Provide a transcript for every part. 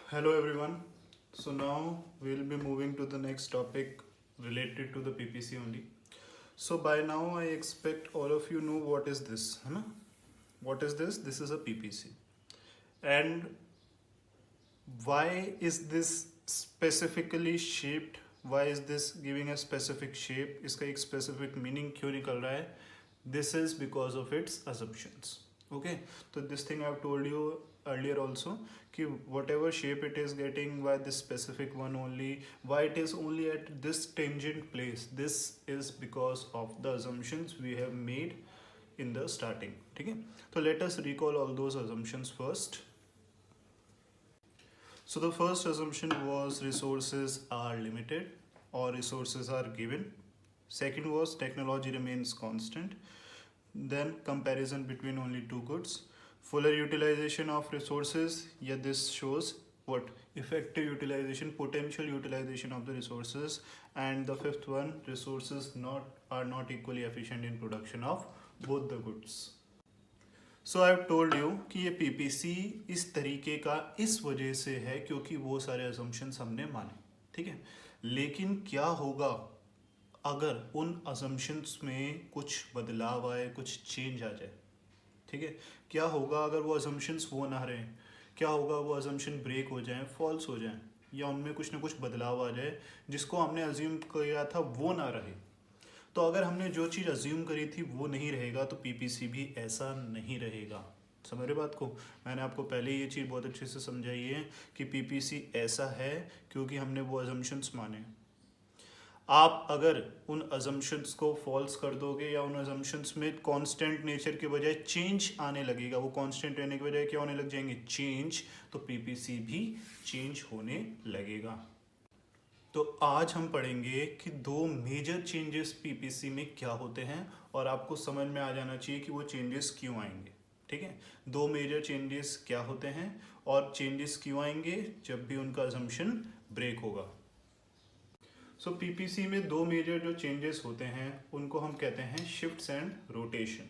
Hello everyone. So now we'll be moving to the next topic related to the PPC only. So by now I expect all of you know what is this, है ना? What is this? This is a PPC. And why is this specifically shaped? Why is this giving a specific shape? इसका एक specific meaning क्यों निकल रहा है? This is because of its assumptions. Okay, so this thing I've told you earlier also कि whatever shape it is getting, why this specific one only, why it is only at this tangent place, this is because of the assumptions we have made in the starting. ठीक है, so let us recall all those assumptions first. So the first assumption was resources are limited or resources are given. Second was technology remains constant. Then comparison between only two goods. Fuller utilization of resources. Yeah, this shows what effective utilization, potential utilization of the resources. And the fifth one, resources are not equally efficient in production of both the goods. So I have told you कि ये PPC इस तरीके का इस वजह से है क्योंकि वो सारे असम्पशंस हमने माने, ठीक है. लेकिन क्या होगा अगर उन असम्पशंस में कुछ बदलाव आए, कुछ चेंज आ जाए, ठीक है. क्या होगा अगर वो असम्पशंस वो ना रहें, क्या होगा वो असम्पशन ब्रेक हो जाए, फॉल्स हो जाए, या उनमें कुछ ना कुछ बदलाव आ जाए जिसको हमने अज्यूम किया था वो ना रहे. तो अगर हमने जो चीज़ अज्यूम करी थी वो नहीं रहेगा तो पीपीसी भी ऐसा नहीं रहेगा. समझ रहे बात को? मैंने आपको पहले ये चीज़ बहुत अच्छे से समझाई है कि पीपीसी ऐसा है क्योंकि हमने वो अजम्पशंस माने. आप अगर उन अजम्पशंस को फॉल्स कर दोगे या उन अजम्पशंस में कांस्टेंट नेचर के बजाय चेंज आने लगेगा, वो कांस्टेंट रहने के बजाय क्या होने लग जाएंगे, चेंज, तो पीपीसी भी चेंज होने लगेगा. तो आज हम पढ़ेंगे कि दो मेजर चेंजेस पीपीसी में क्या होते हैं और आपको समझ में आ जाना चाहिए कि वो चेंजेस क्यों आएंगे. ठीक है, दो मेजर चेंजेस क्या होते हैं और चेंजेस क्यों आएंगे जब भी उनका अजम्पशन ब्रेक होगा. सो पीपीसी में दो मेजर जो चेंजेस होते हैं उनको हम कहते हैं शिफ्ट्स एंड रोटेशन.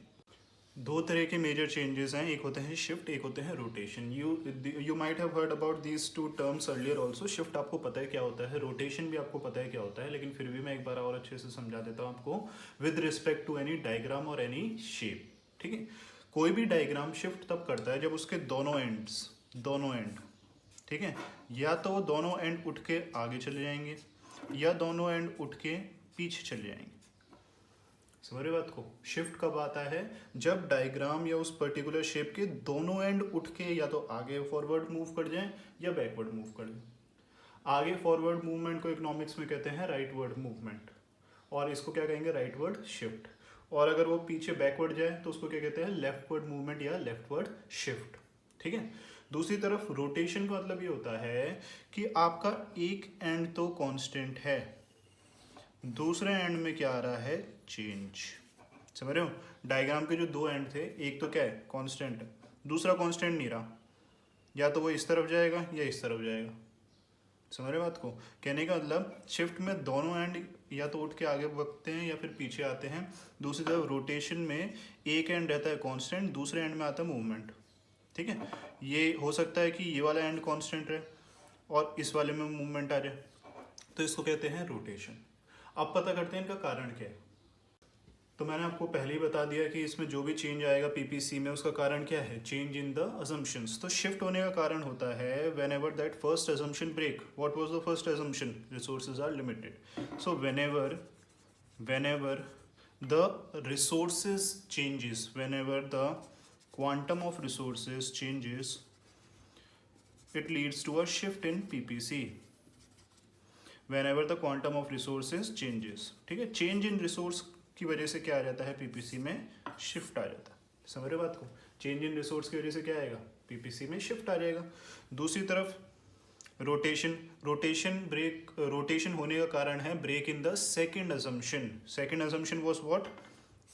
दो तरह के मेजर चेंजेस हैं, एक होते हैं शिफ्ट, एक होते हैं rotation. You might have heard about these two terms earlier also. Shift आपको पता है क्या होता है, रोटेशन भी आपको पता है क्या होता है, लेकिन फिर भी मैं एक बार और अच्छे से समझा देता हूँ आपको with respect to any diagram और एनी शेप. ठीक है, कोई भी डायग्राम शिफ्ट तब करता है जब उसके दोनों एंड, ठीक है, या तो वो दोनों एंड उठ के आगे चले जाएंगे या दोनों एंड उठ के पीछे चले जाएंगे. समझ रहे बात को? शिफ्ट कब आता है, जब डायग्राम या उस पर्टिकुलर शेप के दोनों एंड उठ के या तो आगे फॉरवर्ड मूव कर जाएं या बैकवर्ड मूव कर जाएं. आगे फॉरवर्ड मूवमेंट को इकोनॉमिक्स में कहते हैं राइटवर्ड मूवमेंट और इसको क्या कहेंगे, राइटवर्ड शिफ्ट. और अगर वो पीछे बैकवर्ड जाए तो उसको क्या कहते हैं, लेफ्टवर्ड मूवमेंट या लेफ्टवर्ड शिफ्ट. ठीक है. दूसरी तरफ रोटेशन का मतलब ये होता है कि आपका एक एंड तो कांस्टेंट है, दूसरे एंड में क्या आ रहा है, चेंज. समझ रहे हो? डायग्राम के जो दो एंड थे, एक तो क्या है, कांस्टेंट, दूसरा कांस्टेंट नहीं रहा, या तो वो इस तरफ जाएगा या इस तरफ जाएगा. समझ रहे बात को? कहने का मतलब शिफ्ट में दोनों एंड या तो उठ के आगे बढ़ते हैं या फिर पीछे आते हैं. दूसरी तरफ रोटेशन में एक एंड रहता है कांस्टेंट, दूसरे एंड में आता है मूवमेंट. ठीक है, ये हो सकता है कि ये वाला एंड कांस्टेंट रहे और इस वाले में मूवमेंट आ जाए, तो इसको कहते हैं रोटेशन. अब पता करते हैं इनका कारण क्या है. तो मैंने आपको पहले ही बता दिया कि इसमें जो भी चेंज आएगा पीपीसी में उसका कारण क्या है, चेंज इन द असम्पशंस. तो शिफ्ट होने का कारण होता है whenever that first assumption break. What was the first assumption, resources are limited. So whenever the resources changes, whenever the quantum of resources changes, it leads to a shift in PPC. whenever the quantum of resources changes. ठीक है, change इन resource की वजह से क्या आ जाता है, PPC में shift आ जाता है. समझ रहे बात को? चेंज इन रिसोर्स की वजह से क्या आएगा, पीपीसी में शिफ्ट आ जाएगा. दूसरी तरफ रोटेशन होने का कारण है break in the second assumption. Second assumption was what,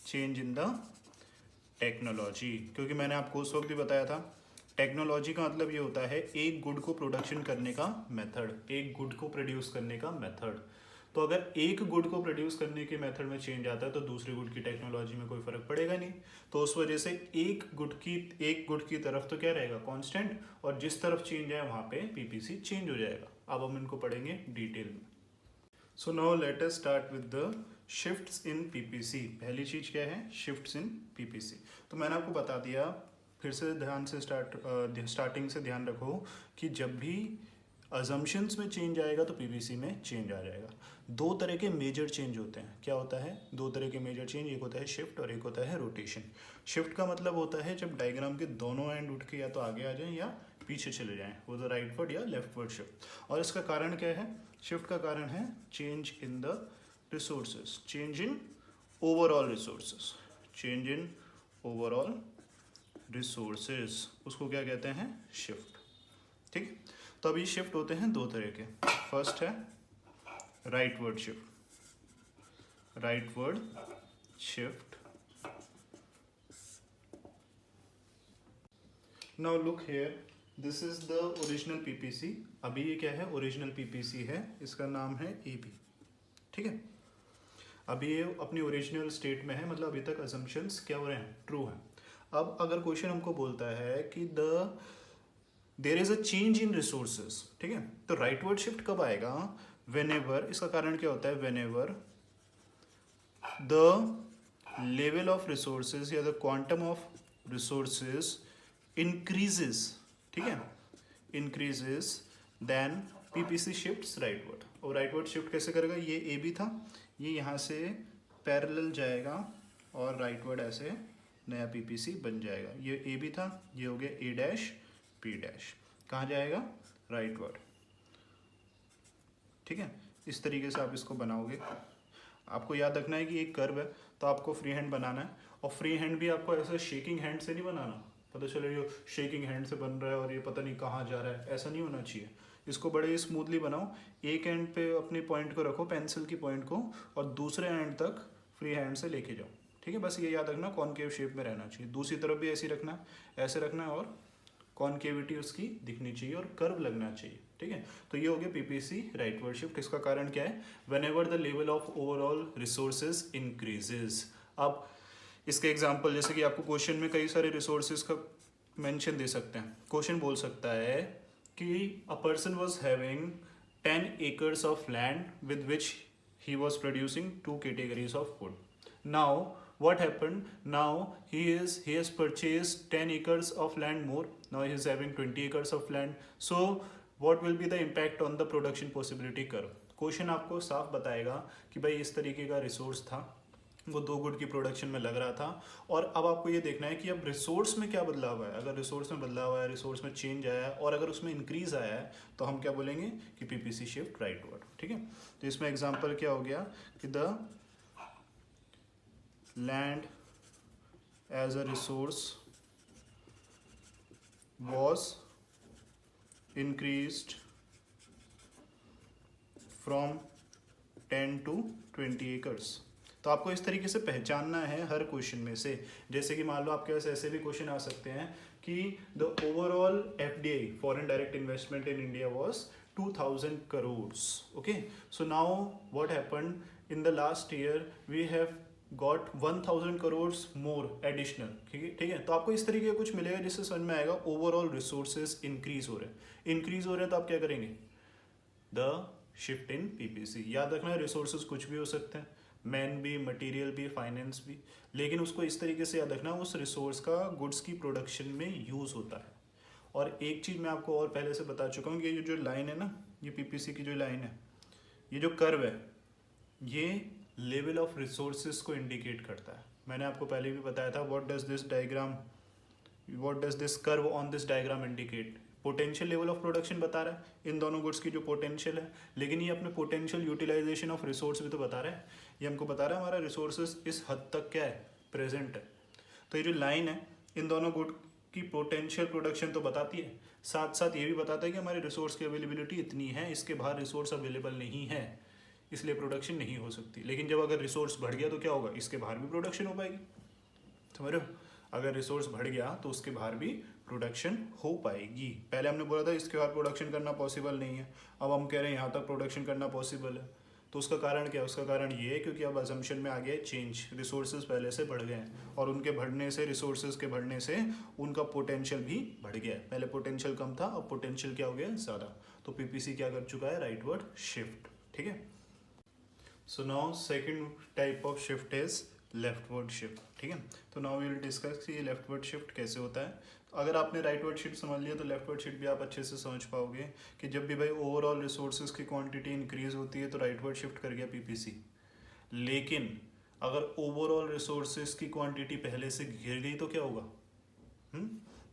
change in the technology. क्योंकि मैंने आपको उस वक्त भी बताया था, टेक्नोलॉजी का मतलब ये होता है एक गुड को प्रोडक्शन करने का मेथड, एक गुड को प्रोड्यूस करने का मेथड. तो अगर एक गुड को प्रोड्यूस करने के मेथड में चेंज आता है तो दूसरे गुड की टेक्नोलॉजी में कोई फर्क पड़ेगा नहीं। तो उस वजह से एक गुड की तरफ तो क्या रहेगा, कांस्टेंट, और जिस तरफ चेंज है वहाँ पे पीपीसी चेंज हो जाएगा। अब हम इनको पढ़ेंगे डिटेल में। So now let us start with the shifts in PPC. पहली चीज क्या है, शिफ्ट्स इन पीपीसी। तो मैंने आपको बता दिया, फिर से ध्यान से स्टार्टिंग से ध्यान रखो कि जब भी अजम्पशंस में चेंज आएगा तो पीपीसी में चेंज आ जाएगा। दो तरह के मेजर चेंज होते हैं। क्या होता है, दो तरह के मेजर चेंज, एक होता है शिफ्ट और एक होता है रोटेशन। शिफ्ट का मतलब होता है जब डायग्राम के दोनों एंड उठ के या तो आगे आ जाएं या पीछे चले जाएं, वो तो राइटवर्ड या लेफ्टवर्ड शिफ्ट। और इसका कारण क्या है, शिफ्ट का कारण है change in the resources, change in overall resources, change in overall resources, उसको क्या कहते हैं, शिफ्ट। ठीक है, तो अभी शिफ्ट होते हैं दो तरह के। फर्स्ट है rightward shift, rightward shift. Now look here, this is the original PPC. अभी ये क्या है, ओरिजिनल पीपीसी है, इसका नाम है एबी। ठीक है, अभी ये अपनी ओरिजिनल स्टेट में है, मतलब अभी तक असम्पशंस क्या हो रहे हैं, ट्रू हैं। अब अगर क्वेश्चन हमको बोलता है कि there is a change in resources, ठीक है, तो राइटवर्ड शिफ्ट कब आएगा, व्हेनेवर, इसका कारण क्या होता है, whenever the level of resources या the quantum of resources increases, ठीक है, increases, then PPC shifts rightward. और राइटवर्ड शिफ्ट कैसे करेगा, ये ए बी था, ये यहाँ से पैरेलल जाएगा और राइटवर्ड ऐसे नया पीपीसी बन जाएगा। ये ए बी था, ये हो गया ए डैश पी डैश, कहाँ जाएगा, राइटवर्ड। ठीक है, इस तरीके से आप इसको बनाओगे। आपको याद रखना है कि एक कर्व है तो आपको फ्री हैंड बनाना है, और फ्री हैंड भी आपको ऐसे शेकिंग हैंड से नहीं बनाना, पता चले ये शेकिंग हैंड से बन रहा है और ये पता नहीं कहाँ जा रहा है, ऐसा नहीं होना चाहिए। इसको बड़े स्मूथली बनाओ, एक एंड पे अपने पॉइंट को रखो, पेंसिल की पॉइंट को, और दूसरे एंड तक फ्री हैंड से लेके जाओ। ठीक है, बस ये याद रखना कॉनकेव शेप में रहना चाहिए। दूसरी तरफ भी ऐसे रखना, ऐसे रखना, और कॉनकेविटी उसकी दिखनी चाहिए और कर्व लगना चाहिए। ठीक है, तो ये हो गया पीपीसी राइटवर्ड शिफ्ट। इसका कारण क्या है, whenever the level of overall resources increases. अब इसके एग्जांपल, जैसे कि आपको क्वेश्चन में कई सारे रिसोर्सेज का मेंशन दे सकते हैं। क्वेश्चन बोल सकता है कि a person was having 10 acres of land with which he was producing 2 categories of food. Now what happened, now he has purchased 10 acres of land more, now he is having 20 acres of land. So what will be the impact on the production possibility curve? Question आपको साफ बताएगा कि भाई इस तरीके का resource था, वो 2 गुड की प्रोडक्शन में लग रहा था, और अब आपको ये देखना है कि अब रिसोर्स में क्या बदलाव आया। अगर रिसोर्स में बदलाव आया, रिसोर्स में चेंज आया, और अगर उसमें इंक्रीज आया है, तो हम क्या बोलेंगे कि पीपीसी शिफ्ट राइटवर्ड। ठीक है, तो इसमें एग्जांपल क्या हो गया कि the land as a resource was increased from 10 to 20 acres। तो आपको इस तरीके से पहचानना है हर क्वेश्चन में से। जैसे कि मान लो आपके पास ऐसे भी क्वेश्चन आ सकते हैं कि the overall FDI, foreign direct investment in India was 2000 crores। Okay, so now what happened in the last year, we have got 1000 crores more additional. ठीक है, तो आपको इस तरीके का कुछ मिलेगा जिससे समझ में आएगा ओवरऑल रिसोर्सेज इंक्रीज हो रहे हैं। इंक्रीज हो रहे हैं तो आप क्या करेंगे, द शिफ्ट इन पीपीसी। याद रखना है रिसोर्सेज कुछ भी हो सकते हैं, मैन भी, मटेरियल भी, फाइनेंस भी, लेकिन उसको इस तरीके से याद रखना उस रिसोर्स का गुड्स की प्रोडक्शन में यूज़ होता है। और एक चीज़ मैं आपको और पहले से बता चुका हूँ कि ये जो लाइन है ना, ये पीपीसी की जो लाइन है, ये जो कर्व है, ये लेवल ऑफ रिसोर्सेज को इंडिकेट करता है। मैंने आपको पहले भी बताया था what does this curve on this diagram indicate, potential level of production बता रहा है इन दोनों गुड्स की जो पोटेंशियल है, लेकिन ये अपने पोटेंशियल यूटिलाइजेशन ऑफ रिसोर्स भी तो बता रहा है। ये हमको बता रहा है हमारा रिसोर्सेज इस हद तक क्या है, प्रेजेंट है। तो ये जो लाइन है इन दोनों गुड की पोटेंशियल प्रोडक्शन तो बताती है, साथ साथ ये भी बताता है कि हमारे रिसोर्स की अवेलेबिलिटी इतनी है, इसके बाहर रिसोर्स अवेलेबल नहीं है, इसलिए प्रोडक्शन नहीं हो सकती। लेकिन जब अगर रिसोर्स बढ़ गया तो क्या होगा, इसके बाहर भी प्रोडक्शन हो पाएगी। समझ रहे हो, अगर रिसोर्स बढ़ गया तो उसके बाहर भी प्रोडक्शन हो पाएगी। पहले हमने बोला था इसके बाहर प्रोडक्शन करना पॉसिबल नहीं है, अब हम कह रहे हैं यहाँ तक प्रोडक्शन करना पॉसिबल है। तो उसका कारण क्या है? उसका कारण ये है क्योंकि अब अजम्पशन में आ गया चेंज, रिसोर्सेज पहले से बढ़ गए हैं और उनके बढ़ने से, रिसोर्सेज के बढ़ने से उनका पोटेंशियल भी बढ़ गया है। पहले पोटेंशियल कम था, अब पोटेंशियल क्या हो गया? ज़्यादा। तो पीपीसी क्या कर चुका है? Rightward shift. ठीक है। So now second type of shift is leftward shift. ठीक है। तो नाउ वी विल डिस्कस कि ये लेफ्टवर्ड शिफ्ट कैसे होता है। तो अगर आपने राइटवर्ड शिफ्ट समझ लिया तो लेफ्टवर्ड शिफ्ट भी आप अच्छे से समझ पाओगे कि जब भी भाई ओवरऑल रिसोर्सेज की क्वांटिटी इंक्रीज होती है तो राइटवर्ड शिफ्ट कर गया पीपीसी। लेकिन अगर ओवरऑल रिसोर्सेज की क्वांटिटी पहले से गिर गई तो क्या होगा?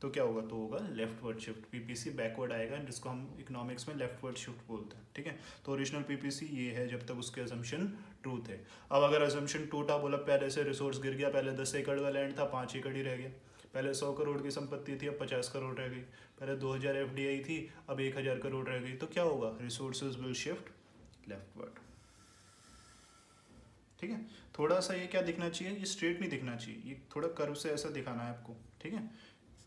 तो क्या होगा? तो होगा लेफ्टवर्ड शिफ्ट। पीपीसी बैकवर्ड आएगा, जिसको हम इकोनॉमिक्स में लेफ्टवर्ड शिफ्ट बोलते हैं। ठीक है। तो ओरिजिनल पीपीसी ये है जब तक उसके अजम्पशन ट्रू थे। अब अगर अजम्पशन टूटा, बोला पहले से रिसोर्स गिर गया, पहले 10 एकड़ का लैंड था, 5 एकड़ ही रह गया। पहले 100 करोड़ की संपत्ति थी, अब 50 करोड़ रह गई। पहले 2000 एफडीआई थी, अब 1000 करोड़ रह गई। तो क्या होगा? Resources will shift leftward. ठीक है। थोड़ा सा ये क्या दिखना चाहिए? ये स्ट्रेट नहीं दिखना चाहिए, ये थोड़ा कर्व से ऐसा दिखाना है आपको। ठीक है।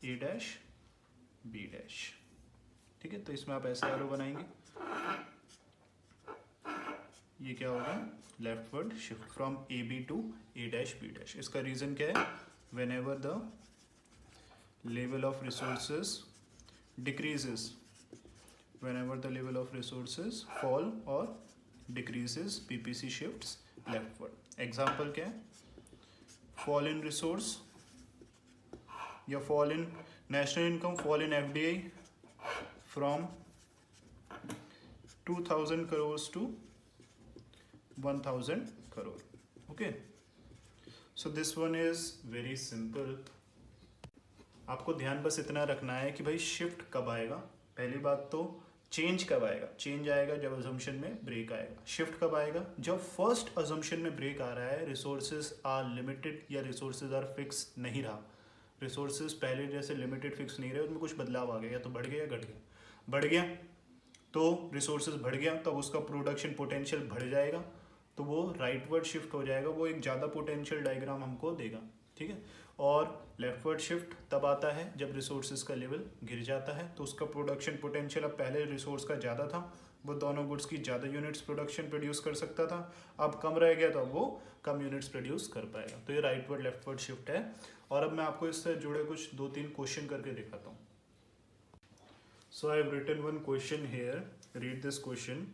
A dash B dash. ठीक है। तो इसमें आप ऐसा एरो बनाएंगे, ये क्या होगा? Leftward shift from A B to A dash B dash. इसका रीजन क्या है? Whenever the level of resources decreases, whenever the level of resources fall or decreases, PPC shifts leftward. Example क्या है? Fall in resource या fall in national income, fall in FDI from 2000 crores to 1000 crore. Okay. So this one is very simple. आपको ध्यान बस इतना रखना है कि भाई शिफ्ट कब आएगा। पहली बात तो चेंज कब आएगा? चेंज आएगा जब अजम्पशन में ब्रेक आएगा। शिफ्ट कब आएगा? जब फर्स्ट अजम्पशन में ब्रेक आ रहा है, रिसोर्सेज आर लिमिटेड या रिसोर्सेज आर फिक्स नहीं रहा, रिसोर्सेज पहले जैसे लिमिटेड फिक्स नहीं रहे, उसमें कुछ बदलाव आ गया, या तो बढ़ गया या घट गया। बढ़ गया तो रिसोर्सेज बढ़ गया, तब उसका प्रोडक्शन पोटेंशियल बढ़ जाएगा, तो वो राइटवर्ड शिफ्ट हो जाएगा, वो एक ज़्यादा पोटेंशियल डायग्राम हमको देगा। ठीक है। और लेफ्टवर्ड शिफ्ट तब आता है जब रिसोर्सेज का लेवल गिर जाता है, तो उसका प्रोडक्शन पोटेंशियल अब पहले रिसोर्स का ज़्यादा था, वो दोनों गुड्स की ज़्यादा यूनिट्स प्रोडक्शन प्रोड्यूस कर सकता था, अब कम रह गया तो अब वो कम यूनिट्स प्रोड्यूस कर पाएगा। तो ये राइटवर्ड लेफ्टवर्ड शिफ्ट है। और अब मैं आपको इससे जुड़े कुछ 2-3 क्वेश्चन करके दिखाता हूँ। So I have written one question here, read this question.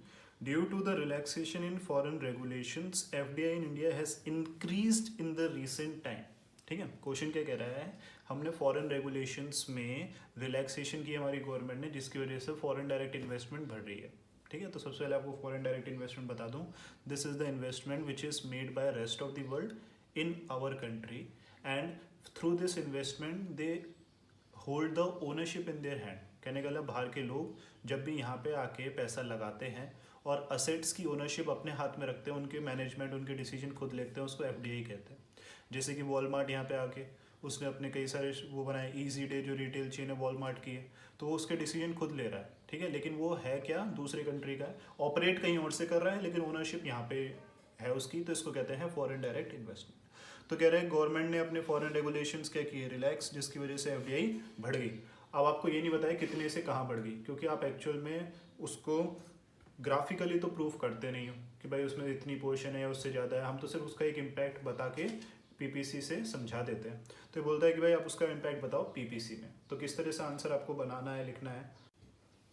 Due to the relaxation in foreign regulations, FDI in India has increased in the recent time. ठीक है। क्वेश्चन क्या कह रहा है? हमने फॉरेन रेगुलेशंस में रिलैक्सेशन की हमारी गवर्नमेंट ने, जिसकी वजह से फॉरेन डायरेक्ट इन्वेस्टमेंट बढ़ रही है। ठीक है। तो सबसे पहले आपको फॉरेन डायरेक्ट इन्वेस्टमेंट बता दूं। This is the investment which is made by rest of the world in our country, and through this investment they hold the ownership in their hand. कहने का मतलब बाहर के लोग जब भी यहाँ पे आके पैसा लगाते हैं और असेट्स की ओनरशिप अपने हाथ में रखते हैं, उनके मैनेजमेंट, उनके डिसीजन खुद लेते हैं, उसको एफडीआई कहते हैं। जैसे कि वॉलमार्ट यहाँ पे आके उसने अपने कई सारे वो बनाए, ईजी डे जो रिटेल चेन है वॉलमार्ट की है, तो वो उसके डिसीजन खुद ले रहा है। ठीक है। लेकिन वो है क्या? दूसरे कंट्री का है, ऑपरेट कहीं और से कर रहा है, लेकिन ओनरशिप यहाँ पे है उसकी, तो इसको कहते हैं फॉरेन डायरेक्ट इन्वेस्टमेंट। तो कह रहे हैं गवर्नमेंट ने अपने फॉरेन रेगुलेशंस क्या किए? रिलैक्स, जिसकी वजह से एफडीआई बढ़ गई। अब आपको ये नहीं बताया कितने से कहाँ बढ़ गई, क्योंकि आप एक्चुअल में उसको ग्राफिकली तो प्रूफ करते नहीं हो कि भाई उसमें इतनी पोर्शन है या उससे ज़्यादा है, हम तो सिर्फ उसका एक इम्पैक्ट बता के पीपीसी से समझा देते हैं। तो ये बोलता है कि भाई आप उसका इम्पैक्ट बताओ पीपीसी में। तो किस तरह से आंसर आपको बनाना है, लिखना है?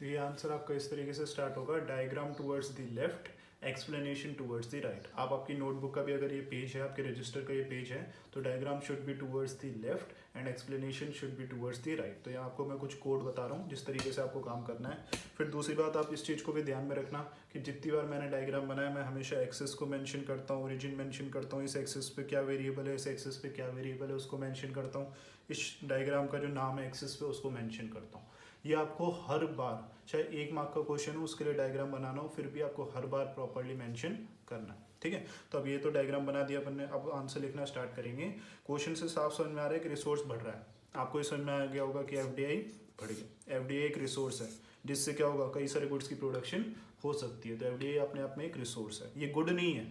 तो ये आंसर आपका इस तरीके से स्टार्ट होगा, diagram towards the left, explanation towards the right. आप आपकी नोटबुक का भी अगर ये पेज है, आपके रजिस्टर का ये पेज है, तो diagram should be towards the left and explanation should be towards the right. तो यहाँ आपको मैं कुछ कोड बता रहा हूँ जिस तरीके से आपको काम करना है। फिर दूसरी बात, आप इस चीज़ को भी ध्यान में रखना कि जितनी बार मैंने डायग्राम बनाया, मैं हमेशा एक्सेस को मेंशन करता हूँ, ओरिजिन मेंशन करता हूँ, इस एक्सेस पे क्या वेरिएबल है, इस एक्सेस पे क्या वेरिएबल है उसको मेंशन करता हूँ, इस डायग्राम का जो नाम है एक्सेस पे उसको मेंशन करता हूँ। ये आपको हर बार, चाहे 1 मार्क का क्वेश्चन हो उसके लिए डायग्राम बनाना हो, फिर भी आपको हर बार प्रॉपर्ली मेंशन करना है। ठीक है। तो अब ये तो डायग्राम बना दिया अपन ने, अब आंसर लिखना स्टार्ट करेंगे। क्वेश्चन से साफ समझ में आ रहा है कि रिसोर्स बढ़ रहा है। आपको ये समझ में आ गया होगा कि एफडीआई बढ़ गया। एफडीआई एक रिसोर्स है जिससे क्या होगा, कई सारे गुड्स की प्रोडक्शन हो सकती है। तो एफडीआई अपने आप में एक रिसोर्स है, ये गुड नहीं है,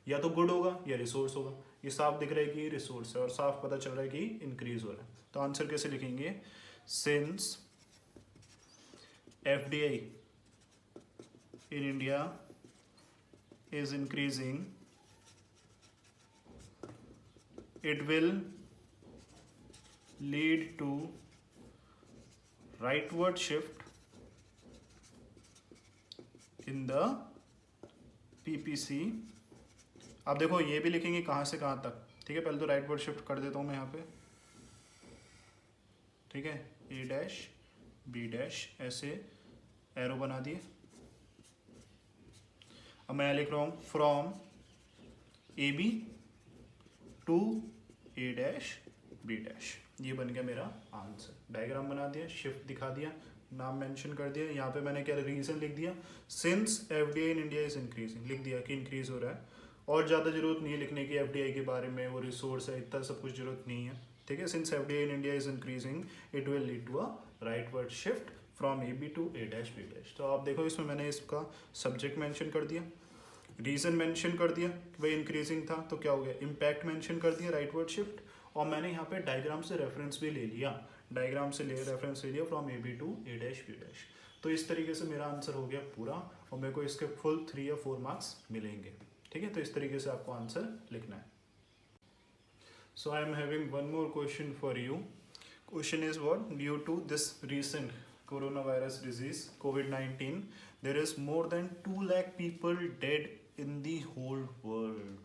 या तो गुड होगा या रिसोर्स होगा। ये साफ दिख रहा है कि ये रिसोर्स है और साफ पता चल रहा है कि इंक्रीज हो रहा है। तो आंसर कैसे लिखेंगे? Since FDI in India is increasing, it will lead to rightward shift in the PPC। अब देखो ये भी लिखेंगे कहाँ से कहाँ तक, ठीक है। पहले तो राइटवर्ड शिफ्ट कर देता हूँ मैं यहाँ पे, ठीक है। ए डैश बी डैश ऐसे एरो बना दिए। अब मैं लिख रहा हूँ from A B to A dash B dash, ये बन गया मेरा आंसर। डायग्राम बना दिया, शिफ्ट दिखा दिया, नाम मेंशन कर दिया। यहाँ पे मैंने क्या रीजन लिख दिया, since FDI in India is increasing, लिख दिया कि इंक्रीज हो रहा है। और ज़्यादा जरूरत नहीं है लिखने की एफडीआई के बारे में, वो रिसोर्स है, इतना सब कुछ जरूरत नहीं है, ठीक है। Since FDI in India is increasing it will lead to a rightward shift from A B to A dash B dash. तो आप देखो इसमें मैंने इसका सब्जेक्ट मेंशन कर दिया, रीजन मेंशन कर दिया कि भाई इंक्रीजिंग था, तो क्या हो गया, इम्पैक्ट मेंशन कर दिया राइटवर्ड शिफ्ट। और मैंने यहाँ पे डायग्राम से रेफरेंस भी ले लिया, डायग्राम से रेफरेंस ले लिया from A B to A dash B dash. तो इस तरीके से मेरा आंसर हो गया पूरा, और मेरे को इसके फुल 3 या 4 मार्क्स मिलेंगे, ठीक है। तो इस तरीके से आपको आंसर लिखना है। So I am having one more question for you. Question is what, due to this recent corona virus disease कोविड-19 there is more than 2 lakh people dead in the whole world.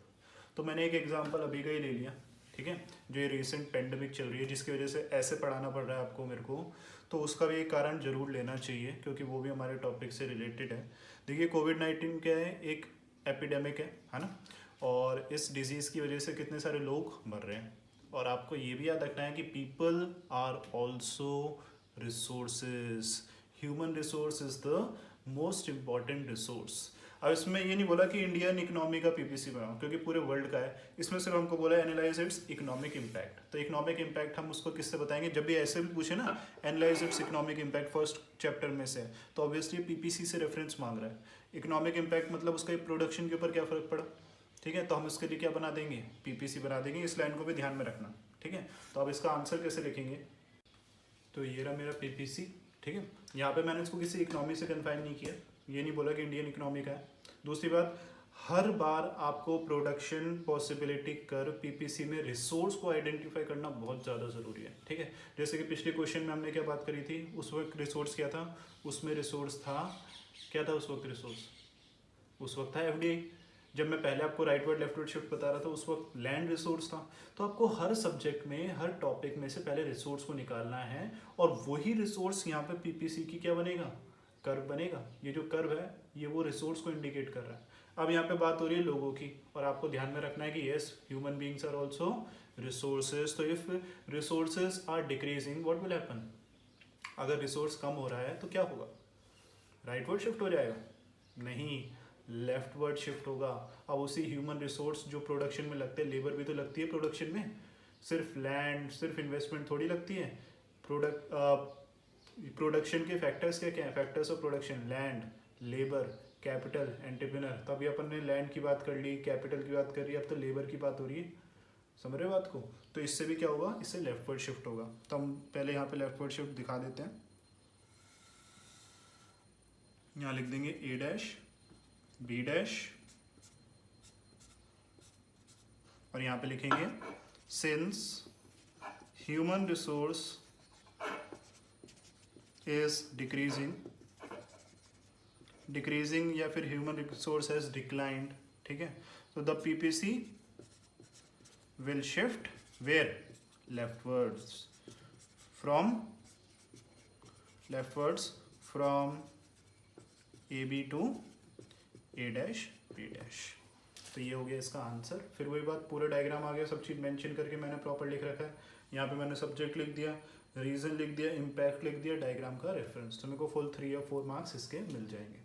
तो मैंने एक एग्जांपल अभी का ही ले लिया, ठीक है, जो ये रिसेंट पेंडेमिक चल रही है जिसकी वजह से ऐसे पढ़ाना पड़ रहा है आपको मेरे को, तो उसका भी एक कारण जरूर लेना चाहिए क्योंकि वो भी हमारे टॉपिक से रिलेटेड है। देखिए कोविड-19 क्या है, एक एपिडेमिक है ना, और इस डिजीज़ की वजह से कितने सारे लोग मर रहे हैं। और आपको ये भी याद रखना है कि people are also resources, human resource is the most important resource. अब इसमें ये नहीं बोला कि इंडियन इकोनॉमी का पीपीसी बनाओ क्योंकि पूरे वर्ल्ड का है, इसमें सिर्फ हमको बोला एनालाइज इट्स इकोनॉमिक इम्पैक्ट। तो इकोनॉमिक इम्पैक्ट हम उसको किससे बताएंगे, जब भी ऐसे भी पूछे ना analyse it's economic impact first chapter में से, तो ऑब्वियसली पीपीसी से रेफरेंस मांग रहा है। इकोनॉमिक इम्पैक्ट मतलब उसका प्रोडक्शन के ऊपर क्या फ़र्क पड़ा, ठीक है। तो हम इसके लिए क्या बना देंगे, पीपीसी बना देंगे। इस लाइन को भी ध्यान में रखना, ठीक है। तो अब इसका आंसर कैसे लिखेंगे, तो ये रहा मेरा पीपीसी, ठीक है। यहाँ पे मैंने इसको किसी इकोनॉमी से कन्फाइन नहीं किया, ये नहीं बोला कि इंडियन इकोनॉमी का है। दूसरी बात, हर बार आपको प्रोडक्शन पॉसिबिलिटी कर पीपीसी में रिसोर्स को आइडेंटिफाई करना बहुत ज़्यादा ज़रूरी है, ठीक है। जैसे कि पिछले क्वेश्चन में हमने क्या बात करी थी, उस वक्त रिसोर्स क्या था, उसमें रिसोर्स था, क्या था उस वक्त रिसोर्स, उस वक्त था एफडीआई। जब मैं पहले आपको राइटवर्ड लेफ्टवर्ड शिफ्ट बता रहा था उस वक्त लैंड रिसोर्स था। तो आपको हर सब्जेक्ट में, हर टॉपिक में से पहले रिसोर्स को निकालना है, और वही रिसोर्स यहाँ पे पीपीसी की क्या बनेगा, कर्व बनेगा। ये जो कर्व है ये वो रिसोर्स को इंडिकेट कर रहा है। अब यहाँ पे बात हो रही है लोगों की, और आपको ध्यान में रखना है कि yes human beings are also resources. तो if resources are decreasing what will happen, अगर रिसोर्स कम हो रहा है तो क्या होगा, राइटवर्ड शिफ्ट हो जाएगा, नहीं लेफ्टवर्ड शिफ्ट होगा। अब उसी ह्यूमन रिसोर्स जो प्रोडक्शन में लगते हैं, लेबर भी तो लगती है प्रोडक्शन में, सिर्फ लैंड सिर्फ इन्वेस्टमेंट थोड़ी लगती है। प्रोडक्शन के फैक्टर्स क्या है, factors of production, land, labour, capital, entrepreneur. तभी अपन ने लैंड की बात कर ली, कैपिटल की बात कर रही है, अब तो लेबर की बात हो रही है, समझ रहे हो बात को। तो इससे भी क्या होगा, इससे लेफ्टवर्ड शिफ्ट होगा। तो हम पहले यहाँ पे लेफ्टवर्ड शिफ्ट दिखा देते हैं, यहाँ लिख देंगे ए डैश बी डैश, और यहाँ पे लिखेंगे since human resource is decreasing या फिर ह्यूमन रिसोर्स हैज डिक्लाइंड, ठीक है। तो the PPC will shift where, leftwards from A B to A dash B dash. तो ये हो गया इसका आंसर। फिर वही बात, पूरा डायग्राम आ गया, सब चीज़ मेंशन करके मैंने प्रॉपर लिख रखा है। यहाँ पे मैंने सब्जेक्ट लिख दिया, रीजन लिख दिया, इम्पैक्ट लिख दिया, डायग्राम का रेफरेंस। तो मेरे को फुल 3 या 4 मार्क्स इसके मिल जाएंगे।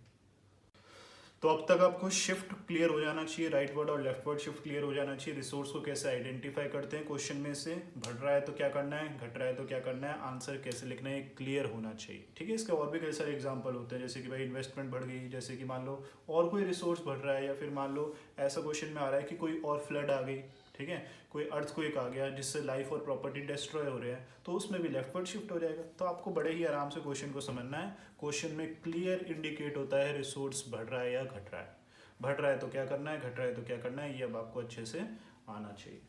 तो अब तक आपको शिफ्ट क्लियर हो जाना चाहिए, राइटवर्ड और लेफ्टवर्ड शिफ्ट क्लियर हो जाना चाहिए। रिसोर्स को कैसे आइडेंटिफाई करते हैं क्वेश्चन में से, बढ़ रहा है तो क्या करना है, घट रहा है तो क्या करना है, आंसर कैसे लिखना है, क्लियर होना चाहिए, ठीक है। इसके और भी कई सारे एग्जांपल होते हैं, जैसे कि भाई इन्वेस्टमेंट बढ़ गई, जैसे कि मान लो और कोई रिसोर्स बढ़ रहा है, या फिर मान लो ऐसा क्वेश्चन में आ रहा है कि कोई और फ्लड आ गई, ठीक है, कोई अर्थक्वेक आ गया जिससे लाइफ और प्रॉपर्टी डिस्ट्रॉय हो रहे हैं, तो उसमें भी लेफ्टवर्ड शिफ्ट हो जाएगा। तो आपको बड़े ही आराम से क्वेश्चन को समझना है। क्वेश्चन में क्लियर इंडिकेट होता है रिसोर्स बढ़ रहा है या घट रहा है। बढ़ रहा है तो क्या करना है, घट रहा है तो क्या करना है, ये अब आपको अच्छे से आना चाहिए।